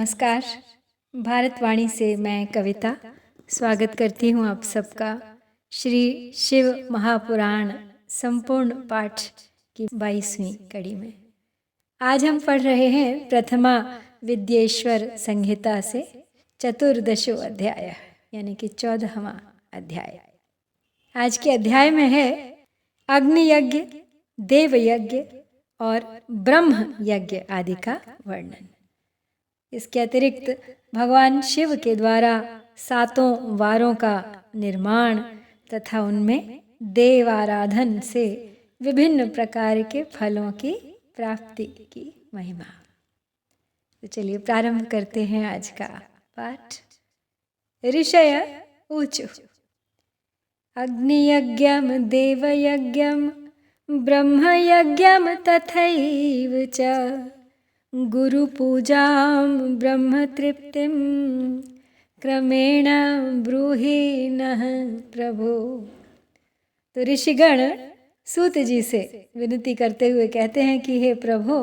नमस्कार। भारतवाणी से मैं कविता स्वागत करती हूँ आप सबका श्री शिव महापुराण संपूर्ण पाठ की 22वीं कड़ी में। आज हम पढ़ रहे हैं प्रथमा विद्येश्वर संहिता से चतुर्दशो अध्याय यानी कि 14वां अध्याय। आज के अध्याय में है अग्नि यज्ञ, देव यज्ञ और ब्रह्म यज्ञ आदि का वर्णन। इसके अतिरिक्त भगवान शिव के द्वारा 7 वारों का निर्माण तथा उनमें देव आराधन से विभिन्न प्रकार के फलों की प्राप्ति की महिमा। तो चलिए प्रारंभ करते हैं आज का पाठ। ऋषय ऊचु अग्नियज्ञम देवयज्ञम ब्रह्मयज्ञम तथैव च गुरुपूजां ब्रह्मतृप्तिं क्रमेण ब्रूहि नः प्रभो। तो ऋषिगण सूत जी से विनती करते हुए कहते हैं कि हे प्रभो,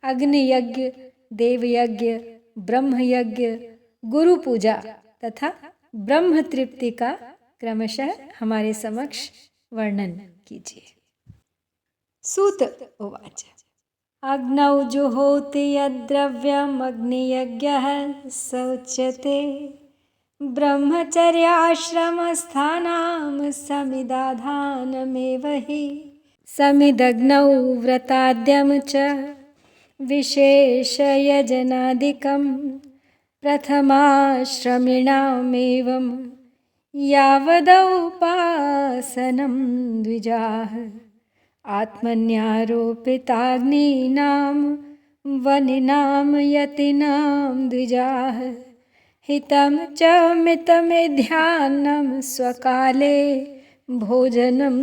अग्नि यज्ञ, देव यज्ञ, ब्रह्म यज्ञ, गुरु पूजा तथा ब्रह्म तृप्ति का क्रमशः हमारे समक्ष वर्णन कीजिए। सूत उवाच अग्नौ जुहोति यद्द्रव्यम् अग्नियज्ञः स उच्यते ब्रह्मचर्याश्रमस्थानां समिदाधानमेव हि समिदग्नौ व्रताद्यं च विशेषयजनादिकं प्रथमाश्रमिणामेवं यावदौपासनं द्विजाः आत्मन्यारोपिताग्नीनां वनिनां यतीनां द्विजाः हितं च मितमेध्यान्नं स्वकाले भोजनं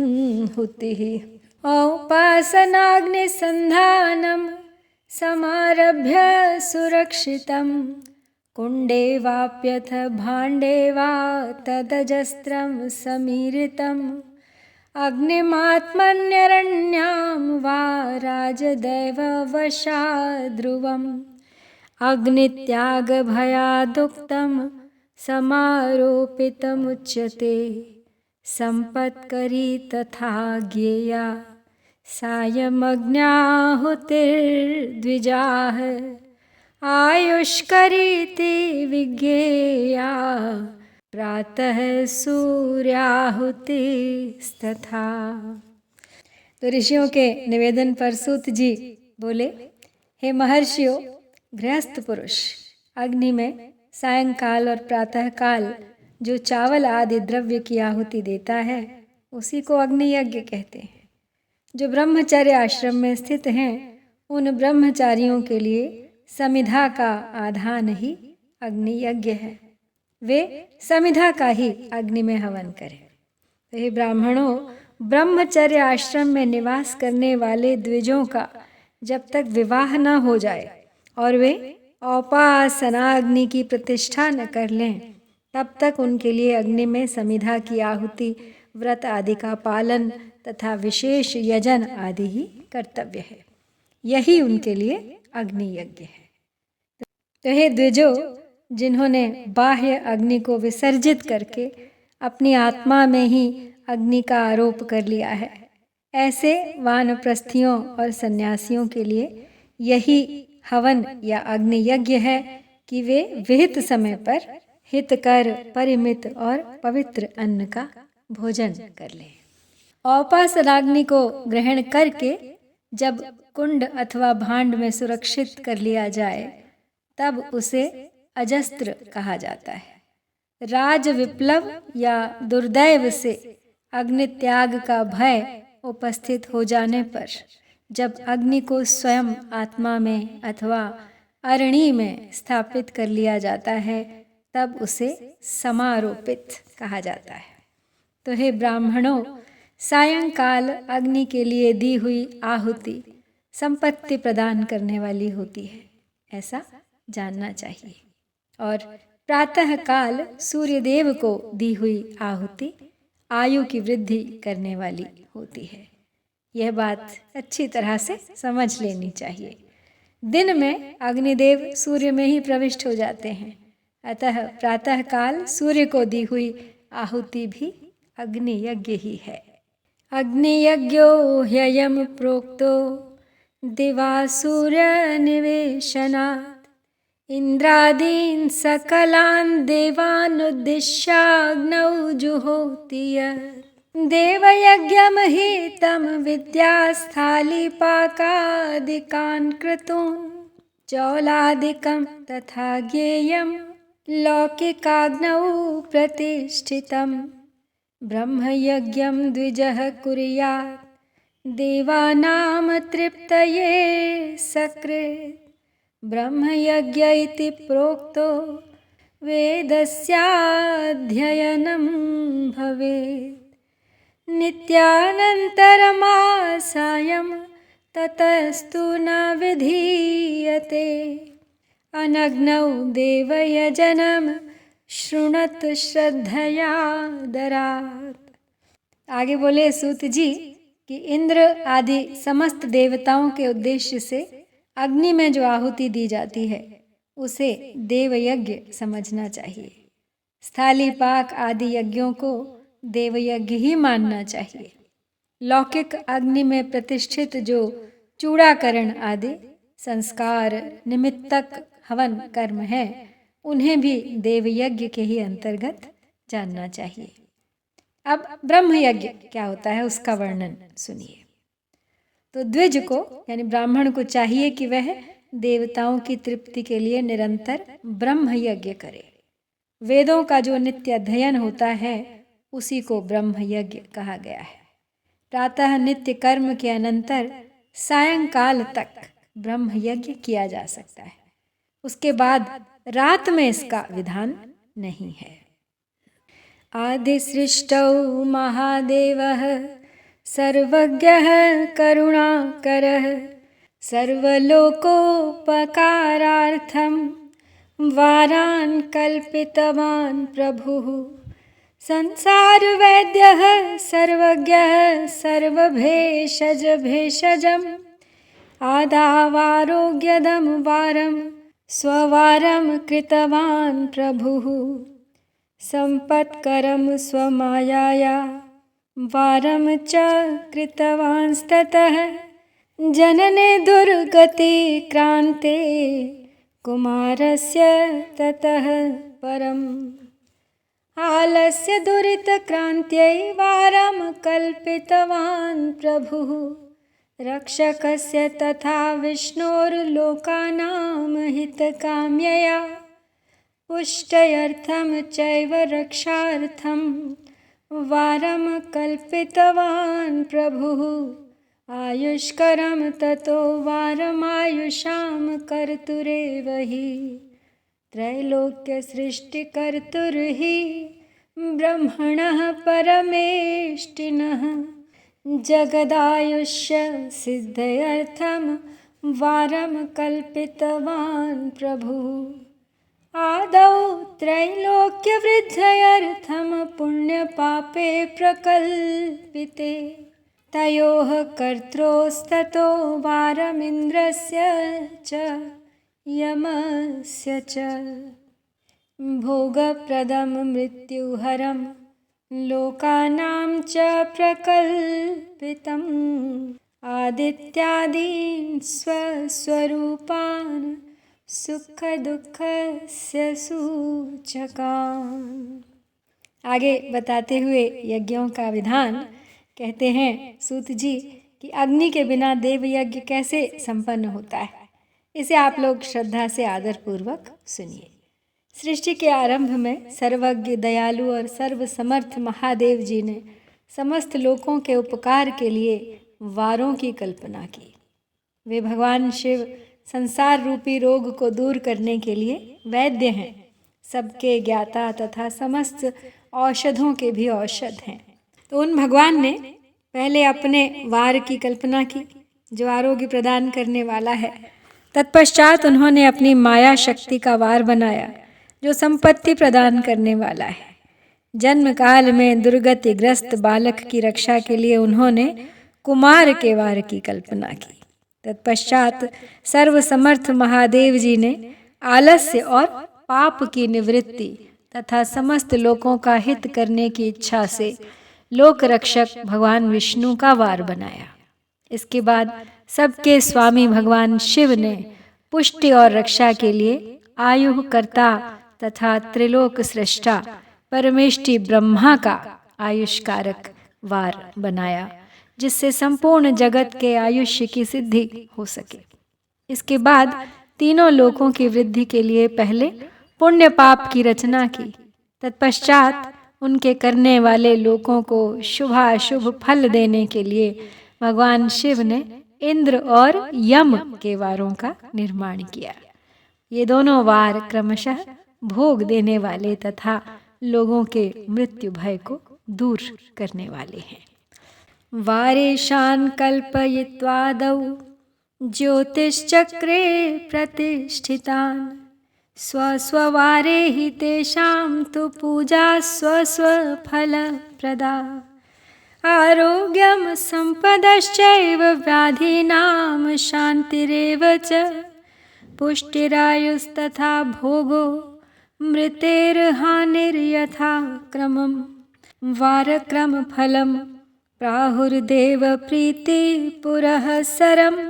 हुतिः औपासनाग्निसन्धानं समारभ्य सुरक्षितं कुण्डे वाप्यथ भाण्डे वा तदजस्त्रं समीरितम् अग्निमात्मन्यरण्यां वा राजदैववशाद्ध्रुवम् अग्नित्यागभयादुक्तं समारोपितमुच्यते सम्पत्करी तथा ज्ञेया सायमग्न्याहुतिर्द्विजाः आयुष्करीति विज्ञेया प्रातः सूर्याहुतिस्तथा। तो ऋषियों के निवेदन पर सूत जी बोले, हे महर्षियों, गृहस्थ पुरुष अग्नि में सायंकाल और प्रातः काल जो चावल आदि द्रव्य की आहुति देता है उसी को अग्नि यज्ञ कहते हैं। जो ब्रह्मचर्य आश्रम में स्थित हैं उन ब्रह्मचारियों के लिए समिधा का आधान ही अग्नि यज्ञ है। वे समिधा का ही अग्नि में हवन करें। तो हे ब्राह्मणों, ब्रह्मचर्य आश्रम में निवास करने वाले द्विजों का जब तक विवाह न हो जाए और वे औपासनाग्नि की प्रतिष्ठा न कर लें तब तक उनके लिए अग्नि में समिधा की आहुति, व्रत आदि का पालन तथा विशेष यजन आदि ही कर्तव्य है। यही उनके लिए अग्नि यज्ञ है। तो हे द्विजों, जिन्होंने बाह्य अग्नि को विसर्जित करके अपनी आत्मा में ही अग्नि का आरोप कर लिया है, ऐसे वानप्रस्थियों और सन्यासियों के लिए यही हवन या अग्नि यज्ञ है कि वे विहित समय पर हितकर, परिमित और पवित्र अन्न का भोजन कर लें। औपासनाग्नि को ग्रहण करके जब कुंड अथवा भांड में सुरक्षित कर लिया जाए तब उसे अजस्त्र कहा जाता है। राज विप्लव या दुर्दैव से अग्नि त्याग का भय उपस्थित हो जाने पर जब अग्नि को स्वयं आत्मा में अथवा अरणि में स्थापित कर लिया जाता है तब उसे समारोपित कहा जाता है। तो हे ब्राह्मणों, सायंकाल अग्नि के लिए दी हुई आहुति संपत्ति प्रदान करने वाली होती है, ऐसा जानना चाहिए। और प्रातः काल सूर्यदेव को दी हुई आहुति आयु की वृद्धि करने वाली होती है। यह बात अच्छी तरह से समझ लेनी चाहिए। दिन में अग्निदेव सूर्य में ही प्रविष्ट हो जाते हैं, अतः प्रातः काल सूर्य को दी हुई आहुति भी अग्नि यज्ञ ही है। अग्नियज्ञो ह्ययं प्रोक्तो दिवा सूर्य निवेशनात् इंद्रादीन् सकलान् देवानुद्दिश्याग्नौ जुहोति देवयज्ञमहितं विद्यास्थालीपाकादिकान् क्रतून् चौलादिकं तथा ज्ञेयं लौकिकाग्नौ प्रतिष्ठितं ब्रह्मयज्ञं द्विजः कुर्यात् देवानां तृप्तये सकृत् ब्रह्मयज्ञ इति प्रोक्तो वेदस्याध्ययनं भवेत् नित्यानन्तरमासायं ततस्तु न विधीयते अनग्नौ देवयजनं शृणुत श्रद्धया दरात्। आगे बोले सूत जी कि इंद्र आदि समस्त देवताओं के उद्देश्य से अग्नि में जो आहुति दी जाती है उसे देवयज्ञ समझना चाहिए। स्थालीपाक आदि यज्ञों को देवयज्ञ ही मानना चाहिए। लौकिक अग्नि में प्रतिष्ठित जो चूड़ाकरण आदि संस्कार निमित्तक हवन कर्म है उन्हें भी देवयज्ञ के ही अंतर्गत जानना चाहिए। अब ब्रह्मयज्ञ क्या होता है उसका वर्णन सुनिए। तो द्विज को यानी ब्राह्मण को चाहिए कि वह देवताओं की तृप्ति के लिए निरंतर ब्रह्मयज्ञ करे। वेदों का जो नित्य अध्ययन होता है उसी को ब्रह्मयज्ञ कहा गया है। प्रातः नित्य कर्म के अनंतर सायंकाल तक ब्रह्मयज्ञ किया जा सकता है, उसके बाद रात में इसका विधान नहीं है। आदिसृष्टौ महादेवः सर्वज्ञः करुणाकरः सर्वलोकोपकारार्थं वारान् कल्पितवान् प्रभुः संसारवैद्यः सर्वज्ञः सर्वभेषज भेषजम् आदावारोग्यदं वारं स्ववारं कृतवान् प्रभुः सम्पत्करं स्वमायाया वारं च कृतवांस्ततः जनने दुर्गति क्रान्ते कुमारस्य ततः परम् आलस्य दुरितक्रान्त्यै वारं कल्पितवान् प्रभुः रक्षकस्य तथा विष्णोर्लोकानां हितकाम्यया पुष्टयर्थं चैव रक्षार्थं वारं कल्पितवान् प्रभुः आयुष्करं ततो वारमायुषां कर्तुरेव हि त्रैलोक्यसृष्टिकर्तुर्हि ब्रह्मणः परमेष्टिनः जगदायुष्य सिद्धयर्थं वारं कल्पितवान् प्रभुः आदौ त्रैलोक्यवृद्ध्यर्थं पुण्यपापे प्रकल्पिते तयोः कर्त्रोस्ततो वारमिन्द्रस्य च यमस्य च भोगप्रदं मृत्युहरं लोकानां च प्रकल्पितम् आदित्यादीन् स्वस्वरूपान् सुख दुःखस्य सूचकान्। आगे बताते हुए यज्ञों का विधान कहते हैं सूत जी कि अग्नि के बिना देव यज्ञ कैसे संपन्न होता है, इसे आप लोग श्रद्धा से आदरपूर्वक सुनिए। सृष्टि के आरंभ में सर्वज्ञ दयालु और सर्वसमर्थ महादेव जी ने समस्त लोकों के उपकार के लिए वारों की कल्पना की। वे भगवान शिव संसार रूपी रोग को दूर करने के लिए वैद्य हैं, सबके ज्ञाता तथा समस्त औषधों के भी औषध हैं। तो उन भगवान ने पहले अपने वार की कल्पना की जो आरोग्य प्रदान करने वाला है। तत्पश्चात उन्होंने अपनी माया शक्ति का वार बनाया जो संपत्ति प्रदान करने वाला है। जन्म काल में दुर्गतिग्रस्त बालक की रक्षा के लिए उन्होंने कुमार के वार की कल्पना की तत्पश्चात सर्वसमर्थ महादेव जी ने आलस्य और पाप की निवृत्ति तथा समस्त लोकों का हित करने की इच्छा से लोक रक्षक भगवान विष्णु का वार बनाया। इसके बाद सबके स्वामी भगवान शिव ने पुष्टि और रक्षा के लिए आयु कर्ता तथा त्रिलोक सृष्टा परमेष्टि ब्रह्मा का आयुष्कारक वार बनाया, जिससे संपूर्ण जगत के आयुष्य की सिद्धि हो सके। इसके बाद तीनों लोकों की वृद्धि के लिए पहले पुण्य पाप की रचना की, तत्पश्चात उनके करने वाले लोकों को शुभाशुभ फल देने के लिए भगवान शिव ने इंद्र और यम के वारों का निर्माण किया। ये दोनों वार क्रमशः भोग देने वाले तथा लोगों के मृत्यु भय को दूर करने वाले हैं। वारेशान कल्पयित्वादौ ज्योतिश्चक्रे प्रतिष्ठितान् स्वस्ववारे हि तेषां तु पूजा स्वस्वफलप्रदा। आरोग्यं सम्पदश्चैव व्याधीनां शान्तिरेव च पुष्टिरायुस्तथा भोगो मृतेर्हानिर्यथा क्रमं। वारक्रमफलं प्राहुर्देव प्रीतिपुरःसरम्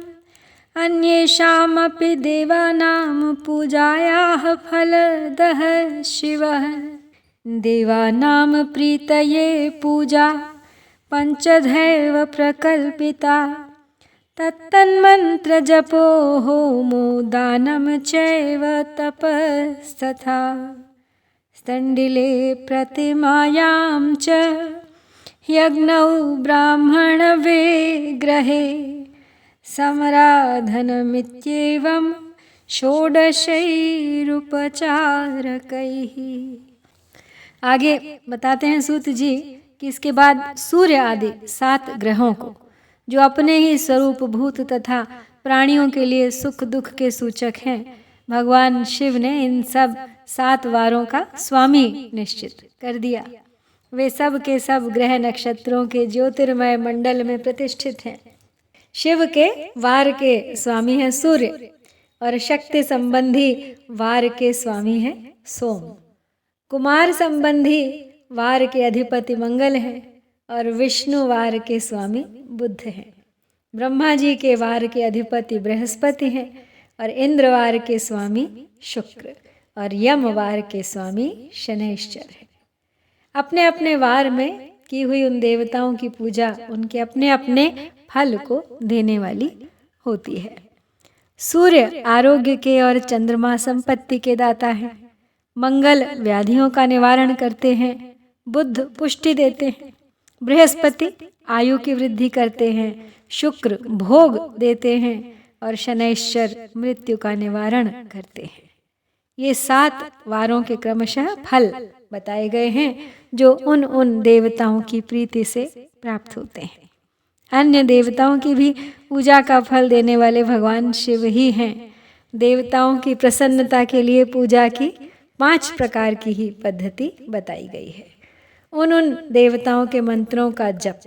अन्येषामपि देवानां पूजायाः फलदः शिवः। देवानां प्रीतये पूजा पञ्चधैव प्रकल्पिता तत्तन्मन्त्रजपो होमो दानं चैव तपस्तथा। स्तण्डिले प्रतिमायां च यज्ञौ ब्राह्मणविग्रहे समराधनमित्येवं षोडशैरुपचारकैः। आगे बताते हैं सूत जी कि इसके बाद सूर्य आदि 7 ग्रहों को, जो अपने ही स्वरूप भूत तथा प्राणियों के लिए सुख दुख के सूचक हैं, भगवान शिव ने इन सब 7 वारों का स्वामी निश्चित कर दिया। वे सब के सब ग्रह नक्षत्रों के ज्योतिर्मय मंडल में प्रतिष्ठित हैं। शिव के वार के स्वामी हैं सूर्य और शक्ति संबंधी वार के स्वामी हैं सोम। कुमार संबंधी वार के अधिपति मंगल हैं और विष्णु वार के स्वामी बुध हैं। ब्रह्मा जी के वार के अधिपति बृहस्पति हैं और इंद्र वार के स्वामी शुक्र और यम वार के स्वामी शनैश्चर हैं। अपने अपने वार में की हुई उन देवताओं की पूजा उनके अपने अपने फल को देने वाली होती है। सूर्य आरोग्य के और चंद्रमा संपत्ति के दाता हैं। मंगल व्याधियों का निवारण करते हैं। बुध पुष्टि देते हैं। बृहस्पति आयु की वृद्धि करते हैं। शुक्र भोग देते हैं और शनैश्चर मृत्यु का निवारण करते हैं। ये 7 वारों के क्रमशः फल बताए गए हैं जो उन उन देवताओं की प्रीति से प्राप्त होते हैं। अन्य देवताओं की भी पूजा का फल देने वाले भगवान शिव ही हैं। देवताओं की प्रसन्नता के लिए पूजा की 5 प्रकार की ही पद्धति बताई गई है। उन देवताओं के मंत्रों का जप,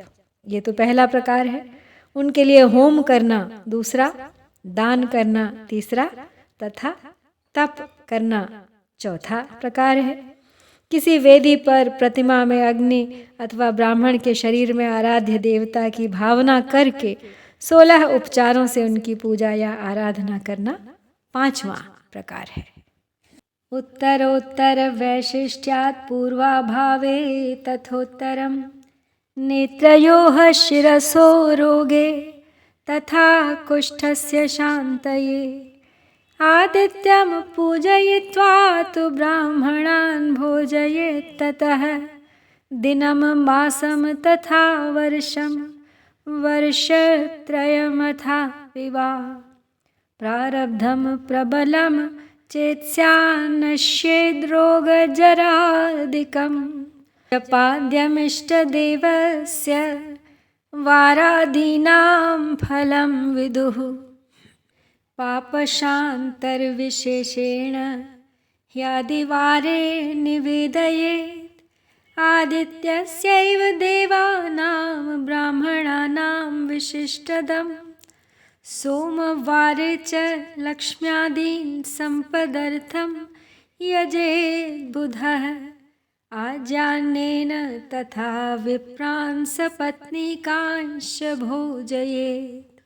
ये तो पहला प्रकार है। उनके लिए होम करना दूसरा, दान करना तीसरा तथा तप करना चौथा प्रकार है। किसी वेदी पर प्रतिमा में अग्नि अथवा ब्राह्मण के शरीर में आराध्य देवता की भावना करके 16 उपचारों से उनकी पूजा या आराधना करना 5वां प्रकार है। उत्तरोत्तर वैशिष्ट्यात् पूर्वाभावे तथोत्तरं नेत्रयोः शिरसो रोगे तथा कुष्ठस्य शान्तये आदित्यं पूजयित्वा तु ब्राह्मणान् भोजयेत् ततः दिनं मासं तथा वर्षं वर्षत्रयमथा विवा प्रारब्धं प्रबलं चेत्स्यान्नश्येद्रोगजरादिकं जपाद्यमिष्टदेवस्य वारादीनां फलं विदुः पापशान्तर्विशेषेण ह्यादिवारे निवेदयेत् आदित्यस्यैव देवानां ब्राह्मणानां विशिष्टदं सोमवारे च लक्ष्म्यादीन् सम्पदर्थं यजेत् बुधः आज्ञानेन तथा विप्रान् सपत्नीकांश्च भोजयेत्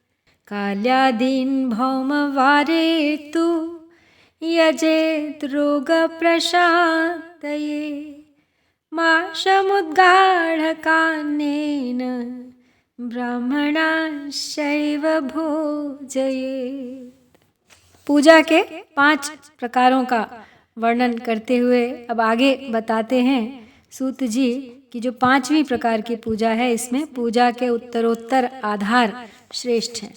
काल्यादीन् भौमवारे तु यजेत् रोगप्रशान्तये माशमुद्गाढकान्नेन ब्राह्मणांश्चैव भोजयेत्। पूजा के 5 प्रकारों का वर्णन करते हुए अब आगे बताते हैं सूत जी कि जो 5वीं प्रकार की पूजा है, इसमें पूजा के उत्तरोत्तर आधार श्रेष्ठ हैं।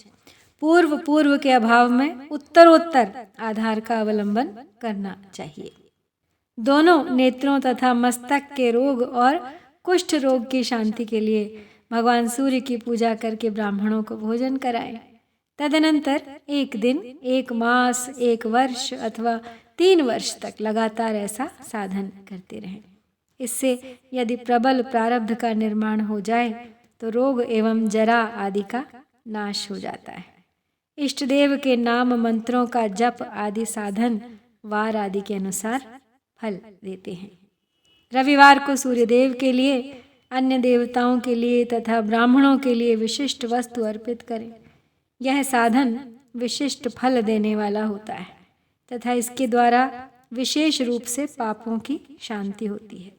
पूर्व के अभाव में उत्तरोत्तर आधार का अवलंबन करना चाहिए। दोनों नेत्रों तथा मस्तक के रोग और कुष्ठ रोग की शांति के लिए भगवान सूर्य की पूजा करके ब्राह्मणों को भोजन कराएं। तदनंतर 1 दिन, 1 मास, 1 वर्ष अथवा 3 वर्ष तक लगातार ऐसा साधन करते रहें। इससे यदि प्रबल प्रारब्ध का निर्माण हो जाए तो रोग एवं जरा आदि का नाश हो जाता है। इष्ट देव के नाम मंत्रों का जप आदि साधन वार आदि के अनुसार फल देते हैं। रविवार को सूर्यदेव के लिए, अन्य देवताओं के लिए तथा ब्राह्मणों के लिए विशिष्ट वस्तु अर्पित करें। यह साधन विशिष्ट फल देने वाला होता है तथा इसके द्वारा विशेष रूप से पापों की शांति होती है।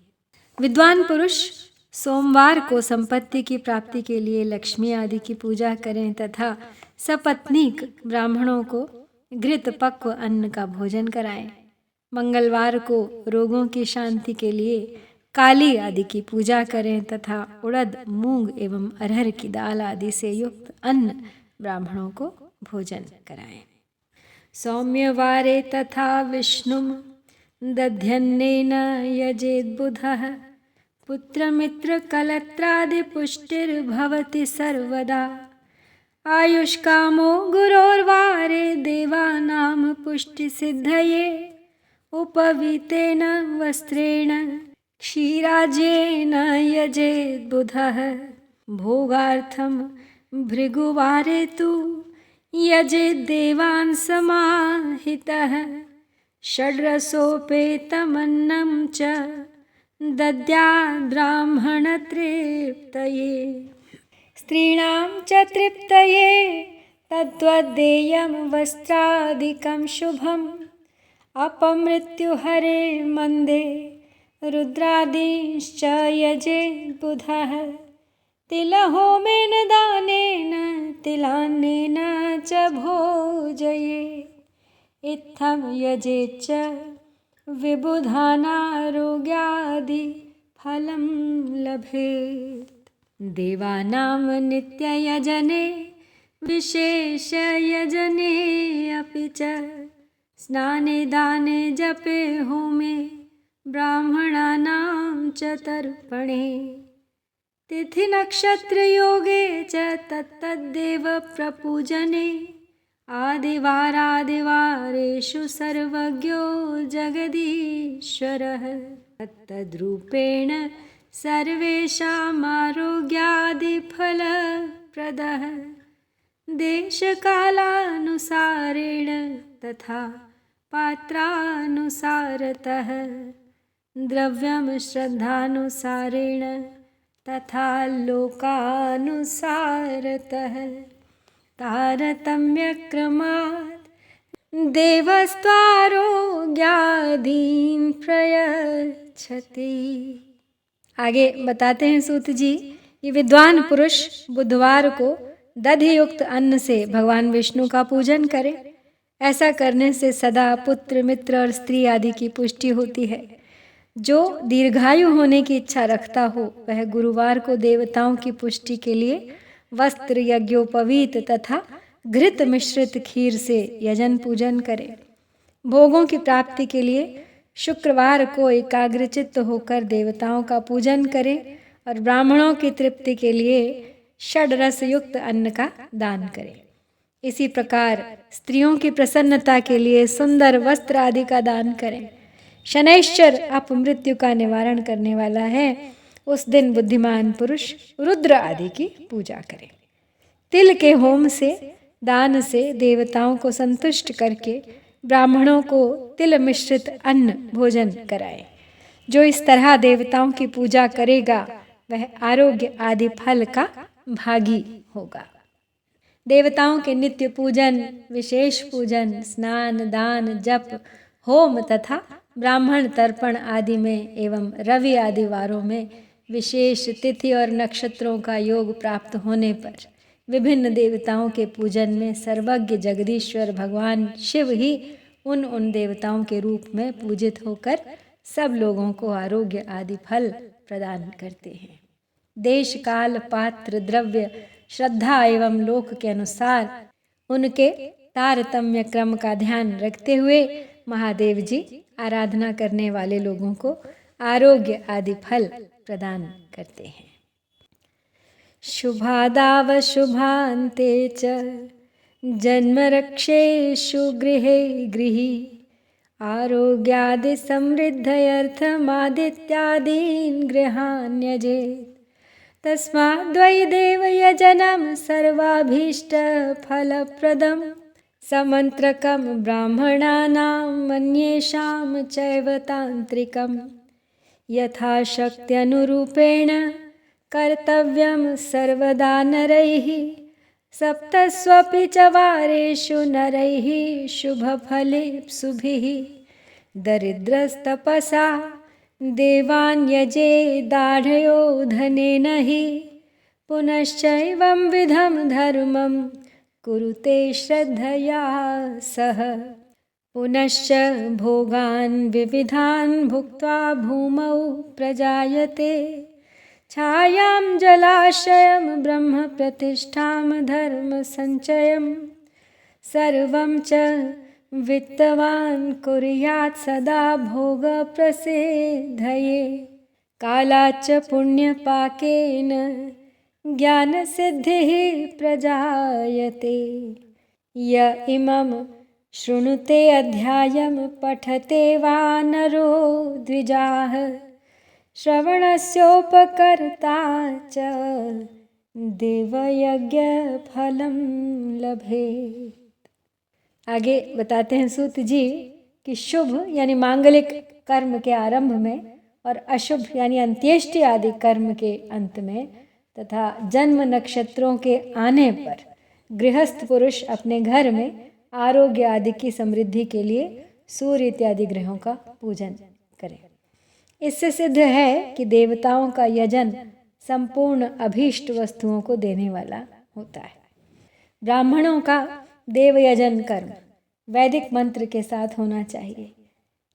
विद्वान पुरुष सोमवार को संपत्ति की प्राप्ति के लिए लक्ष्मी आदि की पूजा करें तथा सपत्नीक ब्राह्मणों को घृत पक्व अन्न का भोजन कराएं। मंगलवार को रोगों की शांति के लिए काली आदि की पूजा करें तथा उड़द, मूंग एवं अरहर की दाल आदि से युक्त अन्न ब्राह्मणों को भोजन कराएं। सौम्यवारे तथा विष्णुं दध्यन्नेन यजेत् बुधः पुत्रमित्रकलत्रादि पुष्टिर्भवति सर्वदा आयुष्कामो गुरोर्वारे देवानां पुष्टिसिद्धये उपवीतेन वस्त्रेण क्षीराज्येन यजेत् बुधः भोगार्थं भृगुवारे तु यजेत् देवान् समाहितः षड्रसोपेतमन्नं च दद्यात् ब्राह्मणतृप्तये स्त्रीणां च तृप्तये तद्वद्देयं वस्त्रादिकं शुभम् अपमृत्युहरे मन्दे रुद्रादींश्च यजेत् बुधः तिलहोमेन दानेन तिलान्नेन च भोजये इत्थं यजेच्च विबुधानारोग्यादि फलं लभेत्। देवानां नित्ययजने विशेषयजने अपि च स्नाने दाने जपे होमे ब्राह्मणानां च तर्पणे तिथिनक्षत्रयोगे च तत्तद्देव प्रपूजने आदिवारादिवारेषु सर्वज्ञो जगदीश्वरः तत्तद्रूपेण सर्वेषामारोग्यादिफलप्रदः देशकालानुसारेण तथा पात्रानुसारतः द्रव्यं श्रद्धानुसारेण तथा लोकानुसारतः तारतम्यक्रमात् देवस्त्वारोग्यादीन् प्रयच्छति। आगे बताते हैं सूत जी कि विद्वान पुरुष बुधवार को दधि युक्त अन्न से भगवान विष्णु का पूजन करें। ऐसा करने से सदा पुत्र, मित्र और स्त्री आदि की पुष्टि होती है। जो दीर्घायु होने की इच्छा रखता हो वह गुरुवार को देवताओं की पुष्टि के लिए वस्त्र, यज्ञोपवीत तथा घृत मिश्रित खीर से यजन पूजन करे। भोगों की प्राप्ति के लिए शुक्रवार को एकाग्रचित्त होकर देवताओं का पूजन करे और ब्राह्मणों की तृप्ति के लिए षड्रस युक्त अन्न का दान करे। इसी प्रकार स्त्रियों की प्रसन्नता के लिए सुंदर वस्त्र आदि का दान करें। शनैश्चर अपमृत्यु का निवारण करने वाला है, उस दिन बुद्धिमान पुरुष रुद्र आदि की पूजा करे। तिल के होम से दान से देवताओं को संतुष्ट करके ब्राह्मणों को तिल मिश्रित अन्न भोजन कराए। जो इस तरह देवताओं की पूजा करेगा वह आरोग्य आदि फल का भागी होगा। देवताओं के नित्य पूजन, विशेष पूजन, स्नान, दान, जप, होम तथा ब्राह्मण तर्पण आदि में एवं रवि आदि वारों में विशेष तिथि और नक्षत्रों का योग प्राप्त होने पर विभिन्न देवताओं के पूजन में सर्वज्ञ जगदीश्वर भगवान शिव ही उन देवताओं के रूप में पूजित होकर सब लोगों को आरोग्य आदि फल प्रदान करते हैं। देश काल, पात्र, द्रव्य, श्रद्धा एवं लोक के अनुसार उनके तारतम्य क्रम का ध्यान रखते हुए महादेव जी आराधना करने वाले लोगों को आरोग्य आदि फल प्रदान करते हैं। शुभादाव शुभान्ते च जन्मरक्षेषु गृहे गृही आरोग्यादि समृद्धयर्थमादित्यादीन् गृहाण्यजेत् तस्माद्वै देवयजनं सर्वाभीष्टफलप्रदं समन्त्रकं ब्राह्मणानाम् अन्येषां चैव तान्त्रिकं यथाशक्त्यनुरूपेण कर्तव्यं सर्वदा नरैः सप्तस्वपि च वारेषु नरैः शुभफलेप्सुभिः दरिद्रस्तपसा देवान् यजे दाढयो धनेन हि पुनश्चैवं विधं धर्मं कुरुते श्रद्धया सह पुनश्च भोगान् विविधान् भुक्त्वा भूमौ प्रजायते छायां जलाशयं ब्रह्म प्रतिष्ठां धर्म संचयं सर्वं च वित्तवान् कुर्यात् सदा भोग प्रसिद्धये कालाच्च पुण्यपाकेन ज्ञानसिद्धिः प्रजायते य इमं शृणुते अध्यायं पठते वा नरो द्विजाः श्रवणस्योपकर्ता च देवयज्ञफलं लभेत। आगे बताते हैं सूत जी कि शुभ यानी मांगलिक कर्म के आरंभ में और अशुभ यानी अंत्येष्टि आदि कर्म के अंत में तथा जन्म नक्षत्रों के आने पर गृहस्थ पुरुष अपने घर में आरोग्य आदि की समृद्धि के लिए सूर्य इत्यादि ग्रहों का पूजन करें। इससे सिद्ध है कि देवताओं का यजन संपूर्ण अभीष्ट वस्तुओं को देने वाला होता है। ब्राह्मणों का देवयजन कर्म वैदिक मंत्र के साथ होना चाहिए।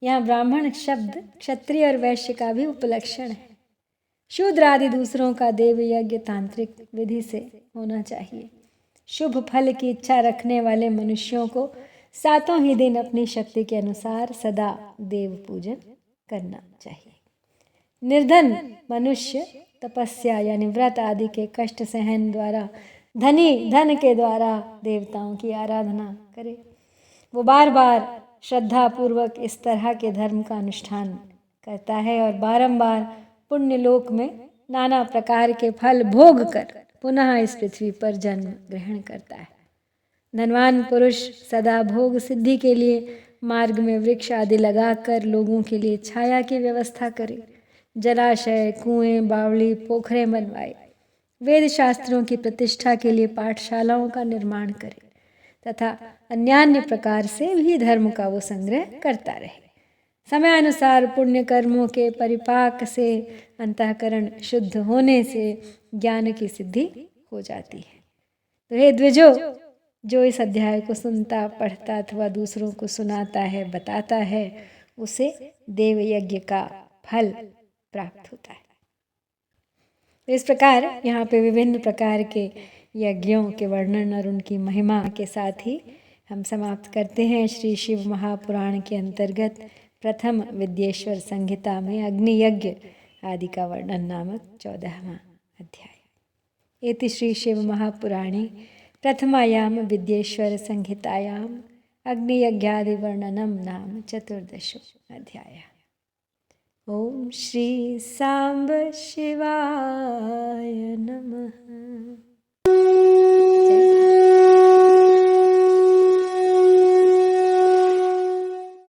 यहाँ ब्राह्मण शब्द क्षत्रिय और वैश्य का भी उपलक्षण है। शूद्र आदि दूसरों का देवयज्ञ तांत्रिक विधि से होना चाहिए। शुभ फल की इच्छा रखने वाले मनुष्यों को सातों ही दिन अपनी शक्ति के अनुसार सदा देव पूजन करना चाहिए। निर्धन मनुष्य तपस्या यानी व्रत आदि के कष्ट सहन द्वारा धनी धन के द्वारा देवताओं की आराधना करे। वो बार बार श्रद्धा पूर्वक इस तरह के धर्म का अनुष्ठान करता है और बारंबार पुण्य लोक में नाना प्रकार के फल भोग कर पुनः इस पृथ्वी पर जन्म ग्रहण करता है। धनवान पुरुष सदा भोग सिद्धि के लिए मार्ग में वृक्ष आदि लगाकर लोगों के लिए छाया की व्यवस्था करे, जलाशय, कुएं, बावड़ी, पोखरे बनवाए, वेद शास्त्रों की प्रतिष्ठा के लिए पाठशालाओं का निर्माण करे तथा अन्यान्य प्रकार से भी धर्म का वो संग्रह करता रहे। समय अनुसार पुण्य कर्मों के परिपाक से अंतःकरण शुद्ध होने से ज्ञान की सिद्धि हो जाती है। तो हे द्विजो, जो इस अध्याय को सुनता, पढ़ता अथवा दूसरों को सुनाता है, बताता है, उसे देव यज्ञ का फल प्राप्त होता है। तो इस प्रकार यहाँ पे विभिन्न प्रकार के यज्ञों के वर्णन और उनकी महिमा के साथ ही हम समाप्त करते हैं श्री शिव महापुराण के अंतर्गत प्रथम विद्येश्वर संहिता में अग्नि यज्ञ आदि का वर्णन नामक 14वां अध्याय। इति श्री शिव महापुराणे प्रथमायां विद्येश्वर संहितायां अग्नियज्ञादि वर्णनम नाम 14 अध्यायः। ओम श्री सांब शिवाय नमः।